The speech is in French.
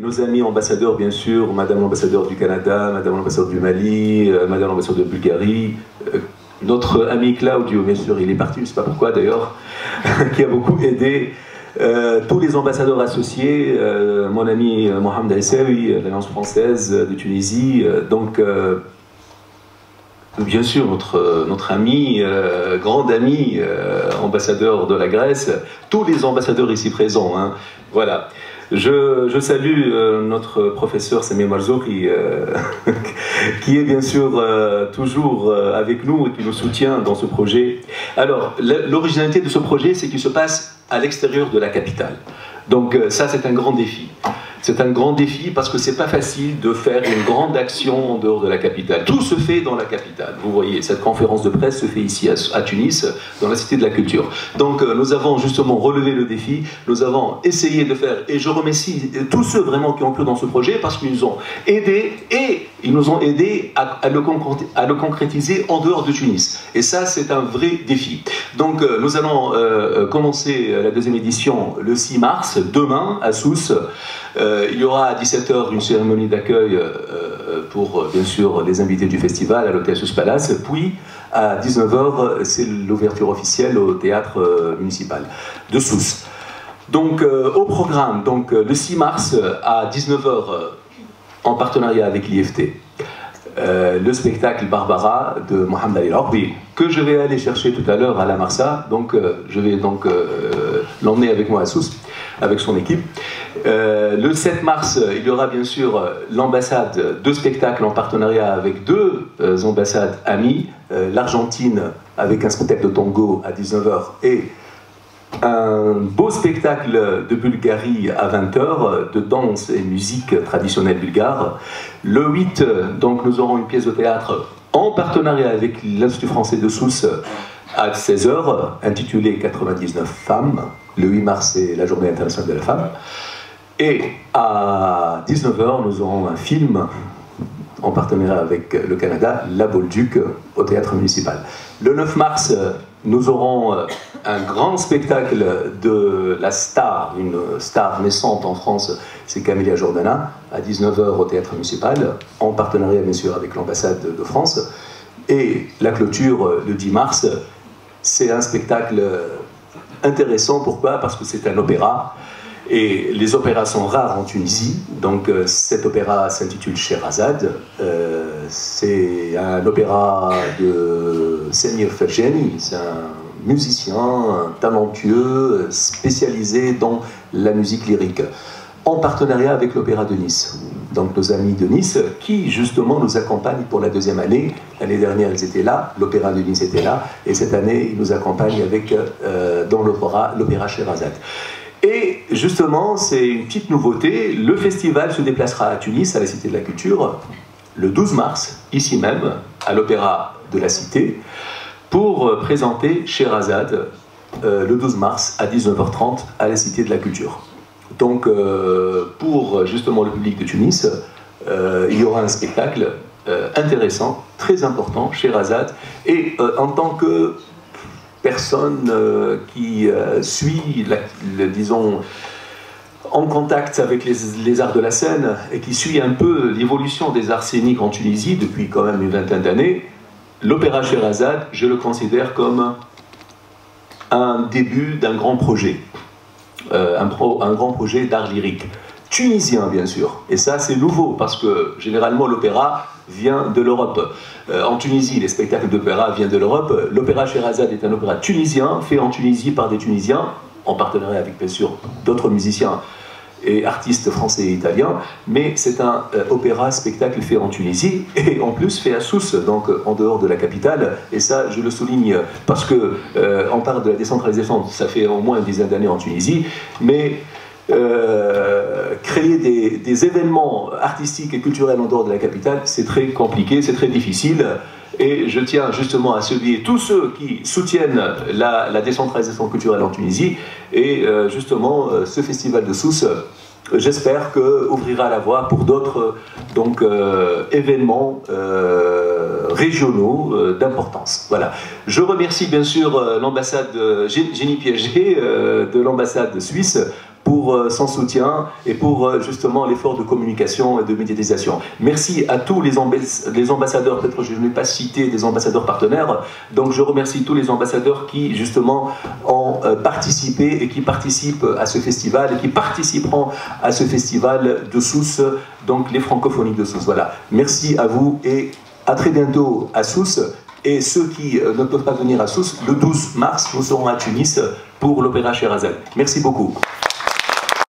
nos amis ambassadeurs, bien sûr, Madame l'ambassadeur du Canada, Madame l'ambassadeur du Mali, Madame l'ambassadeur de Bulgarie, notre ami Claudio, bien sûr, il est parti, je ne sais pas pourquoi d'ailleurs, qui a beaucoup aidé. Tous les ambassadeurs associés, mon ami Mohamed Aissaoui, l'Alliance française de Tunisie, donc bien sûr notre ami, grand ami, ambassadeur de la Grèce, tous les ambassadeurs ici présents, hein, voilà. Je salue notre professeur Samir Marzouki, qui est bien sûr toujours avec nous et qui nous soutient dans ce projet. Alors, l'originalité de ce projet, c'est qu'il se passe à l'extérieur de la capitale. Donc ça, c'est un grand défi. C'est un grand défi parce que c'est pas facile de faire une grande action en dehors de la capitale. Tout se fait dans la capitale. Vous voyez, cette conférence de presse se fait ici à Tunis, dans la Cité de la Culture. Donc nous avons justement relevé le défi, nous avons essayé de faire, et je remercie tous ceux vraiment qui ont cru dans ce projet parce qu'ils nous ont aidés et ils nous ont aidés à le concrétiser en dehors de Tunis. Et ça, c'est un vrai défi. Donc nous allons commencer la deuxième édition le 6 mars, demain, à Sousse. Il y aura à 17 h une cérémonie d'accueil pour, bien sûr, les invités du festival à l'hôtel Sousse Palace. Puis, à 19 h, c'est l'ouverture officielle au théâtre municipal de Sousse. Donc, au programme, donc, le 6 mars à 19 h, en partenariat avec l'IFT, le spectacle Barbara de Mohamed Ali Rabi, que je vais aller chercher tout à l'heure à la Marsa. Donc, je vais donc l'emmener avec moi à Sousse, avec son équipe. Le 7 mars, il y aura bien sûr l'ambassade, deux spectacles en partenariat avec deux ambassades amies, l'Argentine avec un spectacle de tango à 19 h et un beau spectacle de Bulgarie à 20 h, de danse et musique traditionnelle bulgare. Le 8, donc, nous aurons une pièce de théâtre en partenariat avec l'Institut français de Sousse à 16 h, intitulée 99 femmes. Le 8 mars, c'est la journée internationale de la femme. Et à 19 h, nous aurons un film en partenariat avec le Canada, La Bolduc, au théâtre municipal. Le 9 mars, nous aurons un grand spectacle de la star, une star naissante en France, c'est Camélia Jordana, à 19 h au théâtre municipal, en partenariat bien sûr avec l'ambassade de France. Et la clôture, le 10 mars, c'est un spectacle intéressant. Pourquoi? Parce que c'est un opéra. Et les opéras sont rares en Tunisie, donc cet opéra s'intitule Sherazade. C'est un opéra de Semir Ferjani, c'est un musicien talentueux, spécialisé dans la musique lyrique, en partenariat avec l'Opéra de Nice. Donc nos amis de Nice, qui justement nous accompagnent pour la deuxième année. L'année dernière, ils étaient là, l'Opéra de Nice était là, et cette année, ils nous accompagnent avec, dans l'opéra Sherazade. Et justement, c'est une petite nouveauté, le festival se déplacera à Tunis, à la Cité de la Culture, le 12 mars, ici même, à l'Opéra de la Cité, pour présenter Sherazade, le 12 mars, à 19 h 30, à la Cité de la Culture. Donc, pour justement le public de Tunis, il y aura un spectacle intéressant, très important, Sherazade, et en tant que personne qui suit, disons, en contact avec les arts de la scène et qui suit un peu l'évolution des arts scéniques en Tunisie depuis quand même une vingtaine d'années, l'opéra Sherazade, je le considère comme un début d'un grand projet, un grand projet d'art lyrique. Tunisien, bien sûr. Et ça, c'est nouveau, parce que généralement, l'opéra vient de l'Europe. En Tunisie, les spectacles d'opéra viennent de l'Europe. L'opéra Sherazade est un opéra tunisien, fait en Tunisie par des Tunisiens, en partenariat avec, bien sûr, d'autres musiciens et artistes français et italiens, mais c'est un opéra spectacle fait en Tunisie, et en plus fait à Sousse, donc en dehors de la capitale, et ça je le souligne parce que on parle de la décentralisation, ça fait au moins une dizaine d'années en Tunisie, mais créer des événements artistiques et culturels en dehors de la capitale, c'est très compliqué, c'est très difficile, et je tiens justement à saluer tous ceux qui soutiennent la décentralisation culturelle en Tunisie, et justement ce festival de Sousse, j'espère qu'ouvrira la voie pour d'autres événements régionaux d'importance. Voilà. Je remercie bien sûr l'ambassade Génie Piaget de l'ambassade suisse pour son soutien et pour justement l'effort de communication et de médiatisation. Merci à tous les ambassadeurs, peut-être je ne vais pas citer des ambassadeurs partenaires, donc je remercie tous les ambassadeurs qui justement ont participé et qui participent à ce festival et qui participeront à ce festival de Sousse, donc les francophonies de Sousse. Voilà. Merci à vous et à très bientôt à Sousse. Et ceux qui ne peuvent pas venir à Sousse, le 12 mars, nous serons à Tunis pour l'Opéra Sherazade. Merci beaucoup.